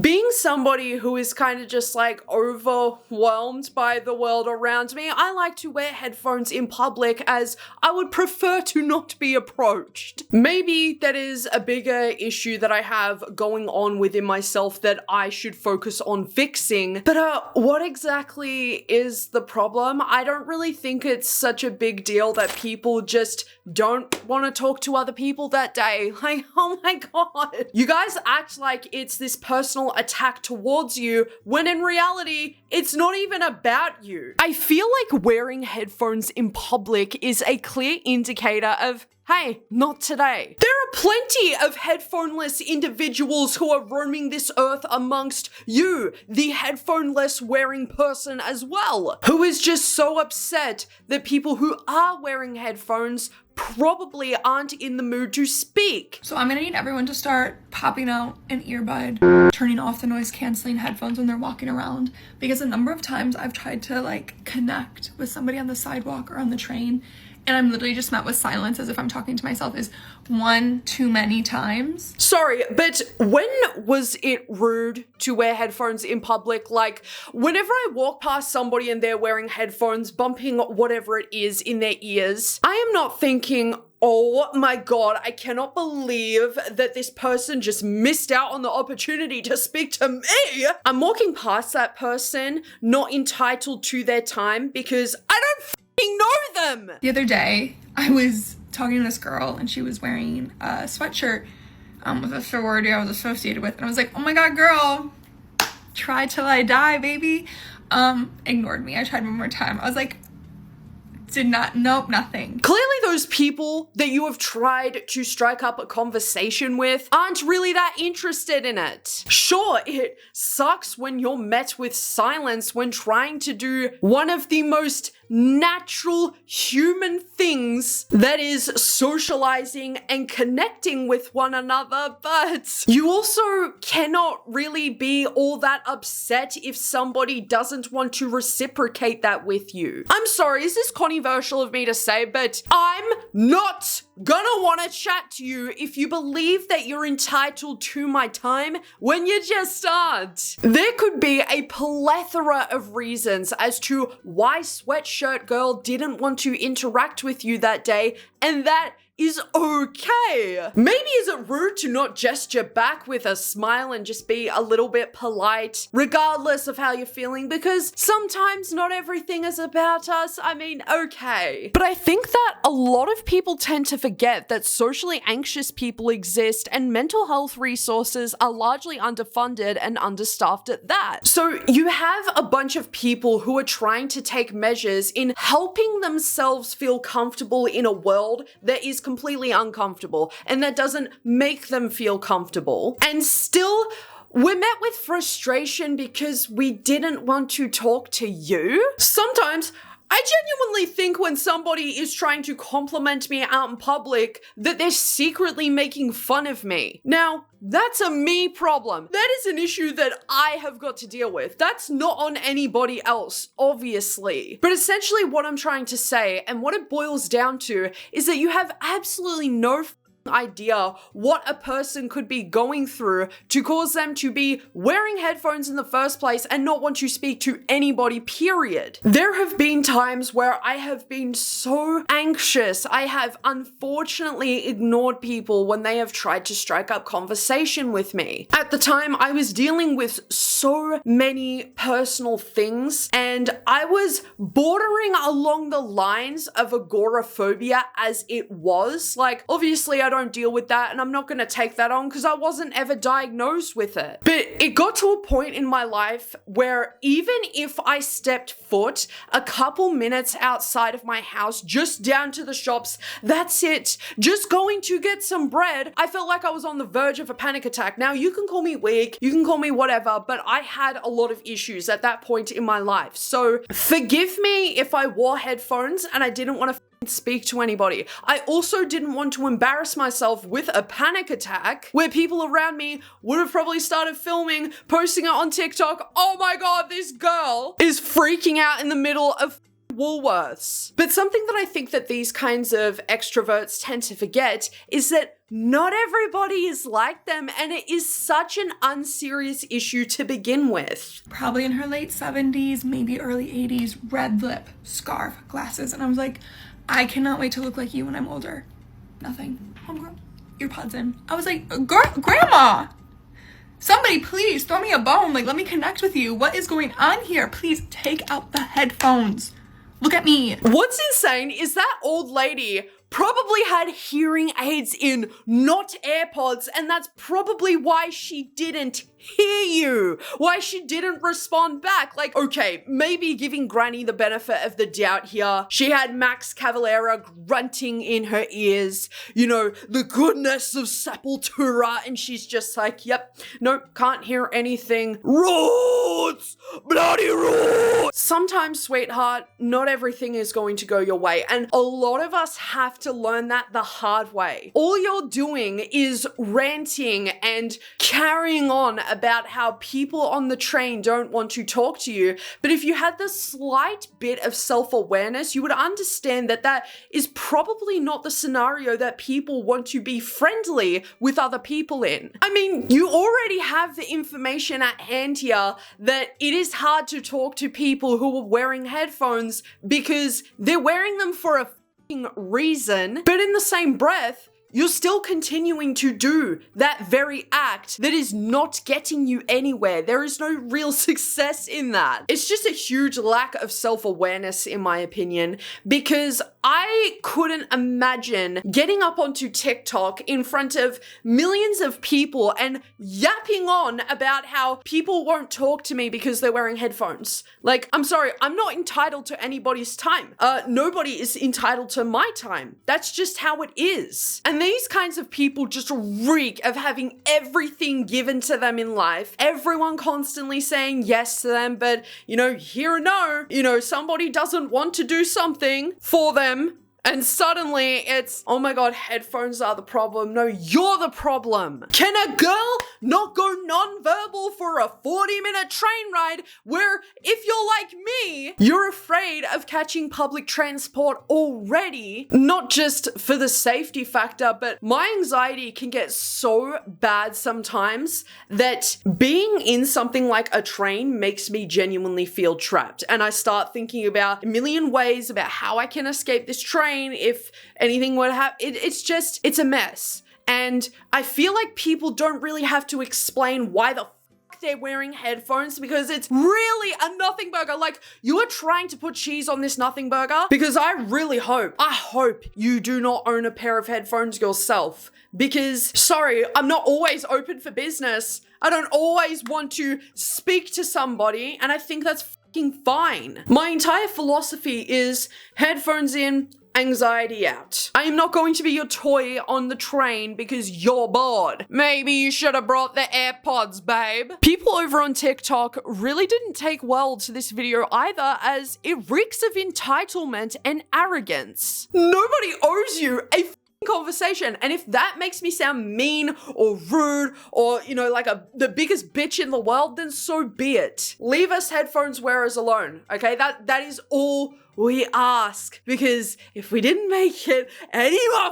Being somebody who is kind of just like overwhelmed by the world around me, I like to wear headphones in public as I would prefer to not be approached. Maybe that is a bigger issue that I have going on within myself that I should focus on fixing. But what exactly is the problem? I don't really think it's such a big deal that people just don't want to talk to other people that day. Like, oh my god. You guys act like it's this personal attack towards you when in reality, it's not even about you. I feel like wearing headphones in public is a clear indicator of, hey, not today. There are plenty of headphoneless individuals who are roaming this earth amongst you, the headphoneless wearing person as well, who is just so upset that people who are wearing headphones probably aren't in the mood to speak. So I'm gonna need everyone to start popping out an earbud, turning off the noise canceling headphones when they're walking around, because a number of times I've tried to like connect with somebody on the sidewalk or on the train, and I'm literally just met with silence as if I'm talking to myself is one too many times. Sorry, but when was it rude to wear headphones in public? Like, whenever I walk past somebody and they're wearing headphones, bumping whatever it is in their ears, I am not thinking, oh my god, I cannot believe that this person just missed out on the opportunity to speak to me. I'm walking past that person, not entitled to their time because I don't know them. The other day, I was talking to this girl and she was wearing a sweatshirt with a sorority I was associated with. And I was like, oh my god, girl, try till I die, baby. Ignored me. I tried one more time. I was like, nope, nothing. Clearly those people that you have tried to strike up a conversation with aren't really that interested in it. Sure, it sucks when you're met with silence when trying to do one of the most natural human things, that is socializing and connecting with one another, but you also cannot really be all that upset if somebody doesn't want to reciprocate that with you. I'm sorry, is this controversial of me to say, but I'm not gonna want to chat to you if you believe that you're entitled to my time when you just aren't. There could be a plethora of reasons as to why Sweatshirt Girl didn't want to interact with you that day, and that is okay. Maybe is it rude to not gesture back with a smile and just be a little bit polite, regardless of how you're feeling, because sometimes not everything is about us. I mean, okay. But I think that a lot of people tend to forget that socially anxious people exist and mental health resources are largely underfunded and understaffed at that. So you have a bunch of people who are trying to take measures in helping themselves feel comfortable in a world that is completely uncomfortable and that doesn't make them feel comfortable. And still, we're met with frustration because we didn't want to talk to you. Sometimes I genuinely think when somebody is trying to compliment me out in public that they're secretly making fun of me. Now, that's a me problem. That is an issue that I have got to deal with. That's not on anybody else, obviously. But essentially what I'm trying to say, and what it boils down to, is that you have absolutely no idea what a person could be going through to cause them to be wearing headphones in the first place and not want to speak to anybody, period. There have been times where I have been so anxious. I have unfortunately ignored people when they have tried to strike up conversation with me. At the time, I was dealing with so many personal things and I was bordering along the lines of agoraphobia as it was. Like, obviously I don't deal with that and I'm not going to take that on because I wasn't ever diagnosed with it. But it got to a point in my life where even if I stepped foot a couple minutes outside of my house, just down to the shops, that's it, just going to get some bread, I felt like I was on the verge of a panic attack. Now, you can call me weak, you can call me whatever, but I had a lot of issues at that point in my life. So forgive me if I wore headphones and I didn't want to speak to anybody. I also didn't want to embarrass myself with a panic attack where people around me would have probably started filming, posting it on TikTok. Oh my god, this girl is freaking out in the middle of Woolworths. But something that I think that these kinds of extroverts tend to forget is that not everybody is like them, and it is such an unserious issue to begin with. Probably in her late 70s, maybe early 80s, red lip, scarf, glasses, and I was like, I cannot wait to look like you when I'm older. Nothing. Homegirl, earpods in. I was like, Grandma! Somebody please throw me a bone, like let me connect with you. What is going on here? Please take out the headphones. Look at me. What's insane is that old lady probably had hearing aids in, not AirPods, and that's probably why she didn't hear you, why she didn't respond back. Like, okay, maybe giving Granny the benefit of the doubt here. She had Max Cavalera grunting in her ears, you know, the goodness of Sepultura, and she's just like, yep, nope, can't hear anything. Roots! Bloody roots! Sometimes, sweetheart, not everything is going to go your way, and a lot of us have to learn that the hard way. All you're doing is ranting and carrying on about how people on the train don't want to talk to you. But if you had the slight bit of self-awareness, you would understand that that is probably not the scenario that people want to be friendly with other people in. I mean, you already have the information at hand here that it is hard to talk to people who are wearing headphones because they're wearing them for a reason, but in the same breath, you're still continuing to do that very act that is not getting you anywhere. There is no real success in that. It's just a huge lack of self-awareness, in my opinion, because I couldn't imagine getting up onto TikTok in front of millions of people and yapping on about how people won't talk to me because they're wearing headphones. Like, I'm sorry, I'm not entitled to anybody's time. Nobody is entitled to my time. That's just how it is. And these kinds of people just reek of having everything given to them in life. Everyone constantly saying yes to them, but, you know, here or no, you know, somebody doesn't want to do something for them. And suddenly it's, oh my God, headphones are the problem. No, you're the problem. Can a girl not go non-verbal for a 40-minute train ride where if you're like me, you're afraid of catching public transport already? Not just for the safety factor, but my anxiety can get so bad sometimes that being in something like a train makes me genuinely feel trapped. And I start thinking about a million ways about how I can escape this train if anything would happen. It's a mess. And I feel like people don't really have to explain why the they're wearing headphones because it's really a nothing burger. Like, you are trying to put cheese on this nothing burger because I hope you do not own a pair of headphones yourself, because sorry, I'm not always open for business. I don't always want to speak to somebody, and I think that's fucking fine. My entire philosophy is headphones in, anxiety out. I am not going to be your toy on the train because you're bored. Maybe you should have brought the AirPods, babe. People over on TikTok really didn't take well to this video either, as it reeks of entitlement and arrogance. Nobody owes you a conversation, and if that makes me sound mean or rude or, you know, like the biggest bitch in the world, then so be it. Leave us headphones wearers alone, okay? That is all we ask, because if we didn't make it any more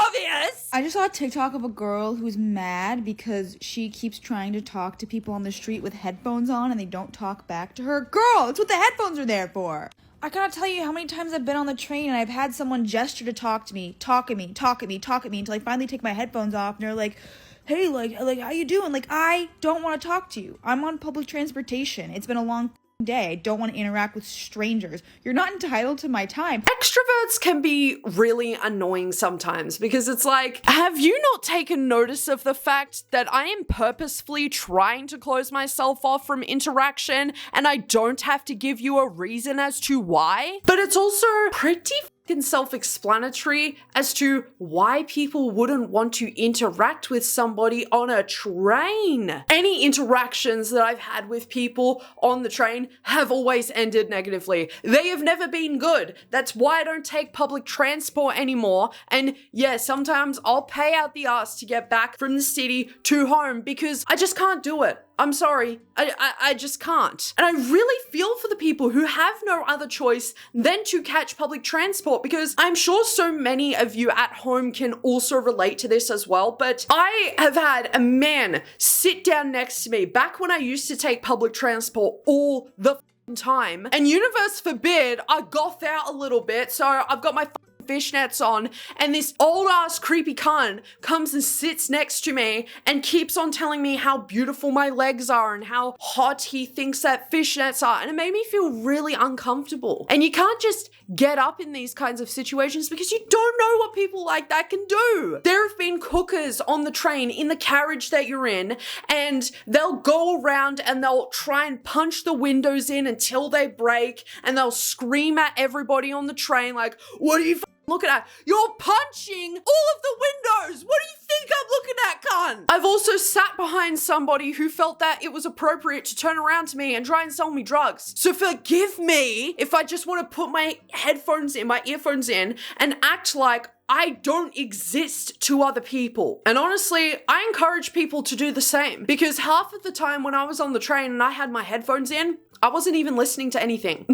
obvious. I just saw a TikTok of a girl who's mad because she keeps trying to talk to people on the street with headphones on and they don't talk back to her. Girl, that's what the headphones are there for. I cannot tell you how many times I've been on the train and I've had someone gesture to talk to me, talk at me until I finally take my headphones off and they're like, hey, like how you doing? Like, I don't want to talk to you. I'm on public transportation. It's been a long day. I don't want to interact with strangers. You're not entitled to my time. Extroverts can be really annoying sometimes because it's like, have you not taken notice of the fact that I am purposefully trying to close myself off from interaction and I don't have to give you a reason as to why? But it's also pretty self-explanatory as to why people wouldn't want to interact with somebody on a train. Any interactions that I've had with people on the train have always ended negatively. They have never been good. That's why I don't take public transport anymore. And yeah, sometimes I'll pay out the ass to get back from the city to home because I just can't do it. I'm sorry. I just can't. And I really feel for the people who have no other choice than to catch public transport, because I'm sure so many of you at home can also relate to this as well. But I have had a man sit down next to me back when I used to take public transport all the time. And universe forbid, I goth out a little bit. So I've got my fishnets on, and this old ass creepy cunt comes and sits next to me and keeps on telling me how beautiful my legs are and how hot he thinks that fishnets are, and it made me feel really uncomfortable. And you can't just get up in these kinds of situations because you don't know what people like that can do. There have been cookers on the train in the carriage that you're in, and they'll go around and they'll try and punch the windows in until they break, and they'll scream at everybody on the train like, what are you looking at? You're punching all of the windows. What do you think I'm looking at, cunt? I've also sat behind somebody who felt that it was appropriate to turn around to me and try and sell me drugs. So forgive me if I just want to put my headphones in, my earphones in, and act like I don't exist to other people. And honestly, I encourage people to do the same, because half of the time when I was on the train and I had my headphones in, I wasn't even listening to anything.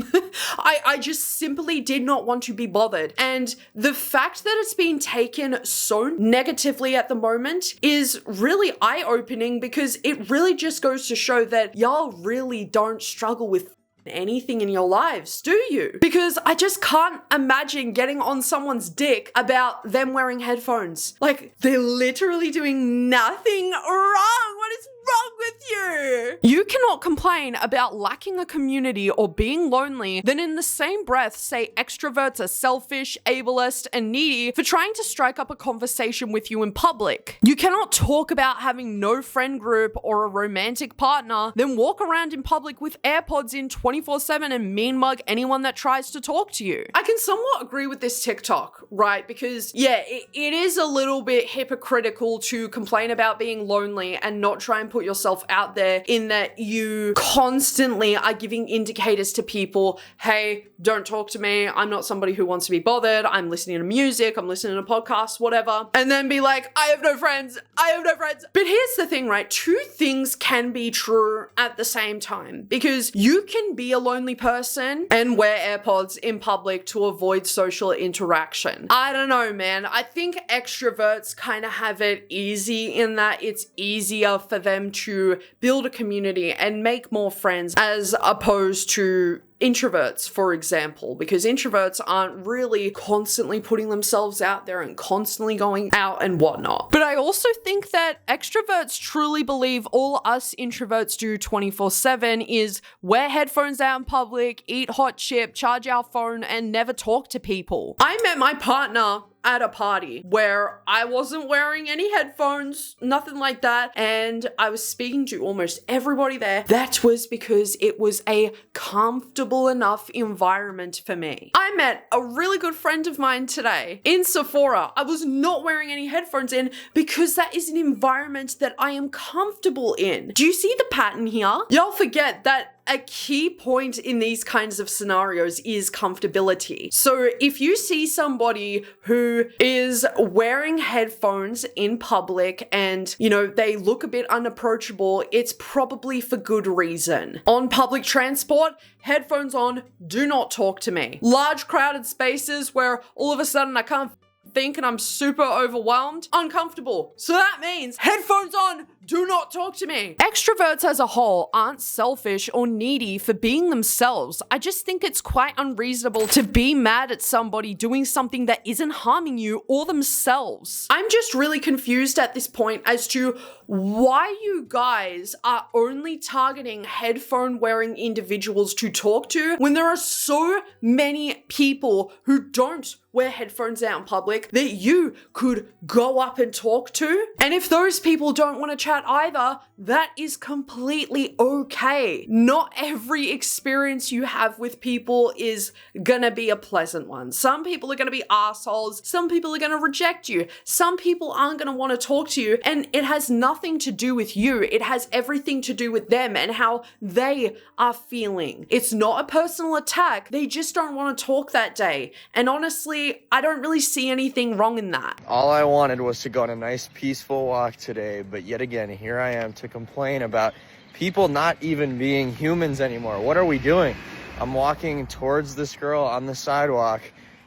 I just simply did not want to be bothered. And the fact that it's being taken so negatively at the moment is really eye-opening, because it really just goes to show that y'all really don't struggle with anything in your lives, do you? Because I just can't imagine getting on someone's dick about them wearing headphones. Like, they're literally doing nothing wrong. What is wrong with you? You cannot complain about lacking a community or being lonely, then in the same breath say extroverts are selfish, ableist, and needy for trying to strike up a conversation with you in public. You cannot talk about having no friend group or a romantic partner, then walk around in public with AirPods in 24/7 and mean mug anyone that tries to talk to you. I can somewhat agree with this TikTok, right? Because yeah, it is a little bit hypocritical to complain about being lonely and not try and put yourself out there, in that you constantly are giving indicators to people, hey, don't talk to me. I'm not somebody who wants to be bothered. I'm listening to music. I'm listening to podcasts, whatever. And then be like, I have no friends. I have no friends. But here's the thing, right? Two things can be true at the same time, because you can be a lonely person and wear AirPods in public to avoid social interaction. I don't know, man. I think extroverts kind of have it easy in that it's easier for them to build a community and make more friends, as opposed to introverts, for example, because introverts aren't really constantly putting themselves out there and constantly going out and whatnot. But I also think that extroverts truly believe all us introverts do 24/7 is wear headphones out in public, eat hot chip, charge our phone, and never talk to people. I met my partner at a party where I wasn't wearing any headphones, nothing like that, and I was speaking to almost everybody there. That was because it was a comfortable enough environment for me. I met a really good friend of mine today in Sephora. I was not wearing any headphones in because that is an environment that I am comfortable in. Do you see the pattern here? Y'all forget that a key point in these kinds of scenarios is comfortability. So if you see somebody who is wearing headphones in public and, you know, they look a bit unapproachable, it's probably for good reason. On public transport, headphones on, do not talk to me. Large crowded spaces where all of a sudden I can't think and I'm super overwhelmed, uncomfortable. So that means headphones on, do not talk to me. Extroverts as a whole aren't selfish or needy for being themselves. I just think it's quite unreasonable to be mad at somebody doing something that isn't harming you or themselves. I'm just really confused at this point as to why you guys are only targeting headphone wearing individuals to talk to when there are so many people who don't wear headphones out in public that you could go up and talk to. And if those people don't want to chat either, that is completely okay. Not every experience you have with people is gonna be a pleasant one. Some people are gonna be assholes. Some people are gonna reject you. Some people aren't gonna want to talk to you, and it has nothing to do with you. It has everything to do with them and how they are feeling. It's not a personal attack. They just don't want to talk that day. And honestly, I don't really see anything wrong in that. All I wanted was to go on a nice peaceful walk today, but yet again, here I am to complain about people not even being humans anymore. What are we doing? I'm walking towards this girl on the sidewalk,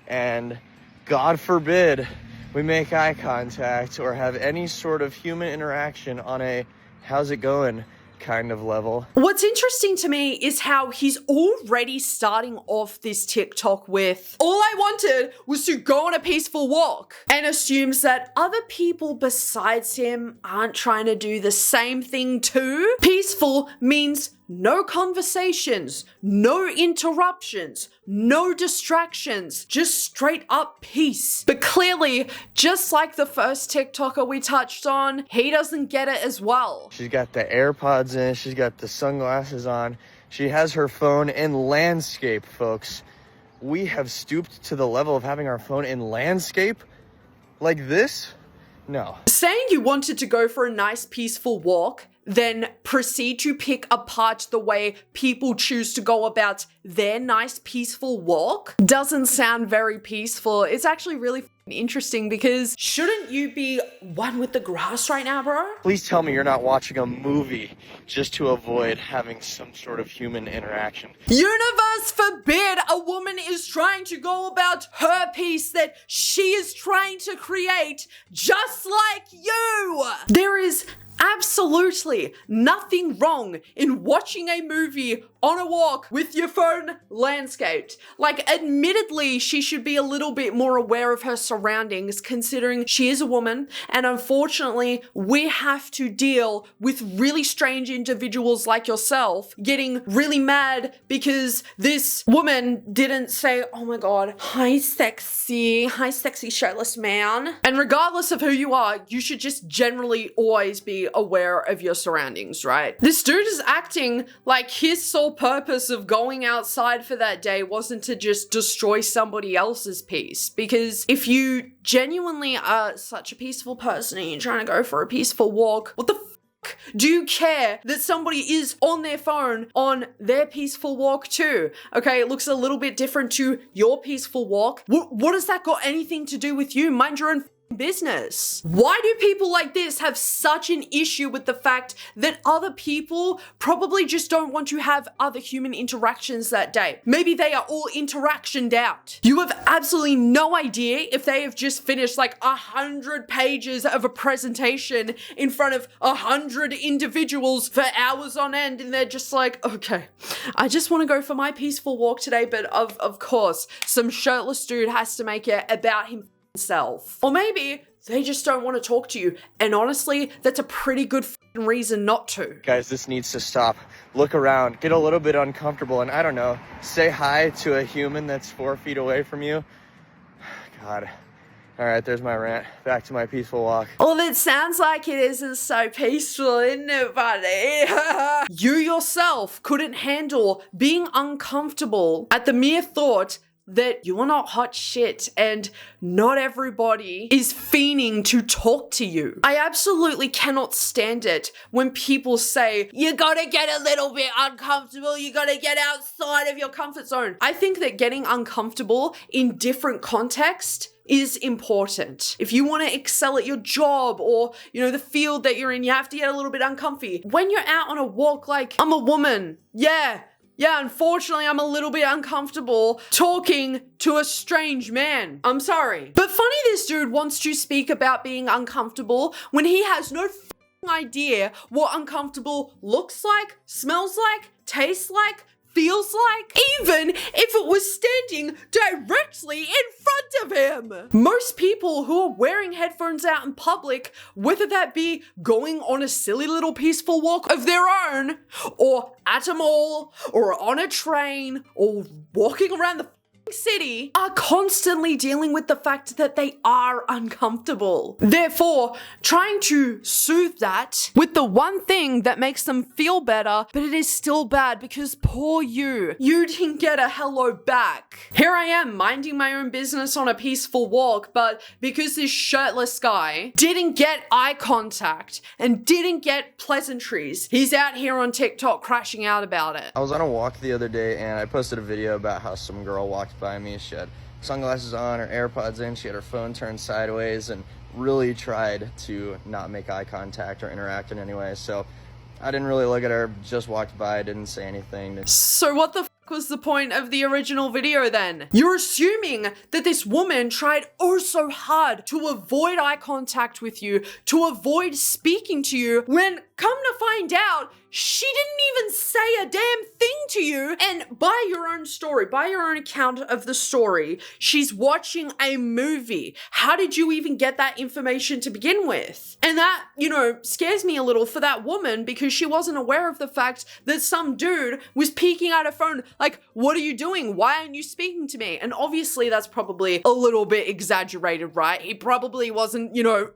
and God forbid we make eye contact or have any sort of human interaction on a how's it going kind of level. What's interesting to me is how he's already starting off this TikTok with, all I wanted was to go on a peaceful walk, and assumes that other people besides him aren't trying to do the same thing too. Peaceful means no conversations, no interruptions, no distractions, just straight up peace. But clearly, just like the first TikToker we touched on, he doesn't get it as well. She's got the AirPods in, she's got the sunglasses on, she has her phone in landscape, folks. We have stooped to the level of having our phone in landscape like this? No. Saying you wanted to go for a nice peaceful walk, then proceed to pick apart the way people choose to go about their nice peaceful walk doesn't sound very peaceful. It's actually really interesting, because shouldn't you be one with the grass right now, bro? Please tell me you're not watching a movie just to avoid having some sort of human interaction. Universe forbid a woman is trying to go about her piece that she is trying to create just like you. There is absolutely nothing wrong in watching a movie on a walk with your phone landscaped. Like, admittedly, she should be a little bit more aware of her surroundings, considering she is a woman, and unfortunately, we have to deal with really strange individuals like yourself getting really mad because this woman didn't say, oh my god, hi sexy shirtless man. And regardless of who you are, you should just generally always be aware of your surroundings, right? This dude is acting like his sole purpose of going outside for that day wasn't to just destroy somebody else's peace. Because if you genuinely are such a peaceful person and you're trying to go for a peaceful walk, what the fuck do you care that somebody is on their phone on their peaceful walk too? Okay, it looks a little bit different to your peaceful walk. What has that got anything to do with you? Mind your own business. Why do people like this have such an issue with the fact that other people probably just don't want to have other human interactions that day? Maybe they are all interactioned out. You have absolutely no idea if they have just finished like 100 pages of a presentation in front of 100 individuals for hours on end, and they're just like, okay, I just want to go for my peaceful walk today, but of course, some shirtless dude has to make it about himself. Or maybe they just don't want to talk to you, and honestly, that's a pretty good reason not to. Guys, this needs to stop. Look around, get a little bit uncomfortable, and I don't know, say hi to a human that's 4 feet away from you. God. All right, there's my rant. Back to my peaceful walk. Well, it sounds like it isn't so peaceful, isn't it, buddy? You yourself couldn't handle being uncomfortable at the mere thought that you are not hot shit and not everybody is fiending to talk to you. I absolutely cannot stand it when people say, you gotta get a little bit uncomfortable, you gotta get outside of your comfort zone. I think that getting uncomfortable in different contexts is important. If you want to excel at your job or, you know, the field that you're in, you have to get a little bit uncomfy. When you're out on a walk, like, I'm a woman, yeah, unfortunately, I'm a little bit uncomfortable talking to a strange man. I'm sorry. But funny this dude wants to speak about being uncomfortable when he has no idea what uncomfortable looks like, smells like, tastes like, feels like, even if it was standing directly in front of him. Most people who are wearing headphones out in public, whether that be going on a silly little peaceful walk of their own, or at a mall, or on a train, or walking around the city, are constantly dealing with the fact that they are uncomfortable. Therefore, trying to soothe that with the one thing that makes them feel better, but it is still bad because poor you didn't get a hello back. Here I am minding my own business on a peaceful walk, but because this shirtless guy didn't get eye contact and didn't get pleasantries, he's out here on TikTok crashing out about it. I was on a walk the other day and I posted a video about how some girl walked by me. She had sunglasses on, her AirPods in, she had her phone turned sideways and really tried to not make eye contact or interact in any way. So I didn't really look at her, just walked by, didn't say anything. So what the was the point of the original video then? You're assuming that this woman tried oh so hard to avoid eye contact with you, to avoid speaking to you, when come to find out, she didn't even say a damn thing to you. And by your own story, by your own account of the story, she's watching a movie. How did you even get that information to begin with? And that, you know, scares me a little for that woman, because she wasn't aware of the fact that some dude was peeking at her phone like, what are you doing? Why aren't you speaking to me? And obviously that's probably a little bit exaggerated, right? He probably wasn't, you know,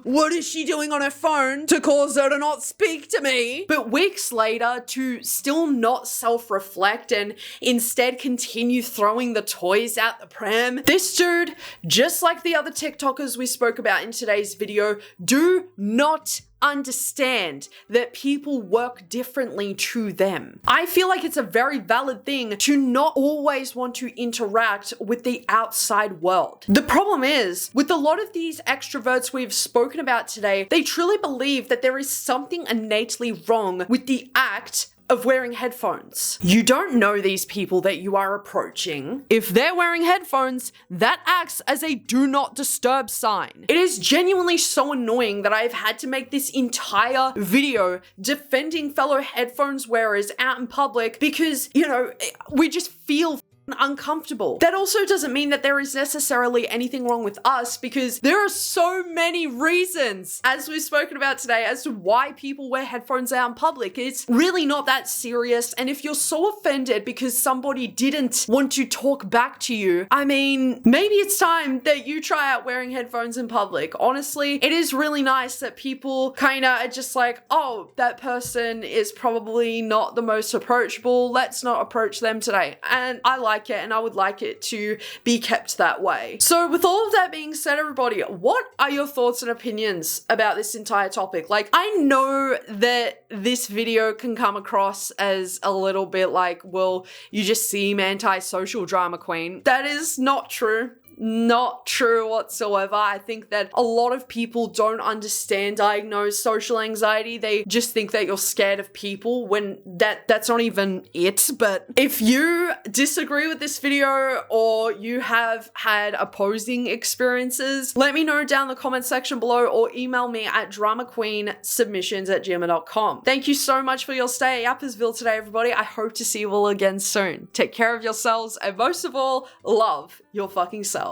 what is she doing on her phone to cause her to not speak to me? But weeks later, to still not self-reflect and instead continue throwing the toys out the pram, this dude, just like the other TikTokers we spoke about in today's video, do not understand that people work differently to them. I feel like it's a very valid thing to not always want to interact with the outside world. The problem is, with a lot of these extroverts we've spoken about today, they truly believe that there is something innately wrong with the act of wearing headphones. You don't know these people that you are approaching. If they're wearing headphones, that acts as a do not disturb sign. It is genuinely so annoying that I've had to make this entire video defending fellow headphones wearers out in public because, you know, we just feel uncomfortable. That also doesn't mean that there is necessarily anything wrong with us, because there are so many reasons, as we've spoken about today, as to why people wear headphones out in public. It's really not that serious. And if you're so offended because somebody didn't want to talk back to you, I mean, maybe it's time that you try out wearing headphones in public. Honestly, it is really nice that people kind of are just like, oh, that person is probably not the most approachable. Let's not approach them today. And I like it, and I would like it to be kept that way. So with all of that being said, everybody, what are your thoughts and opinions about this entire topic? Like, I know that this video can come across as a little bit like, well, you just seem anti-social, drama queen. That is not true. Not true whatsoever. I think that a lot of people don't understand diagnosed social anxiety. They just think that you're scared of people when that's not even it. But if you disagree with this video or you have had opposing experiences, let me know down in the comment section below or email me at dramakweensubmissions@gmail.com. Thank you so much for your stay at Appersville today, everybody. I hope to see you all again soon. Take care of yourselves, and most of all, love your fucking selves.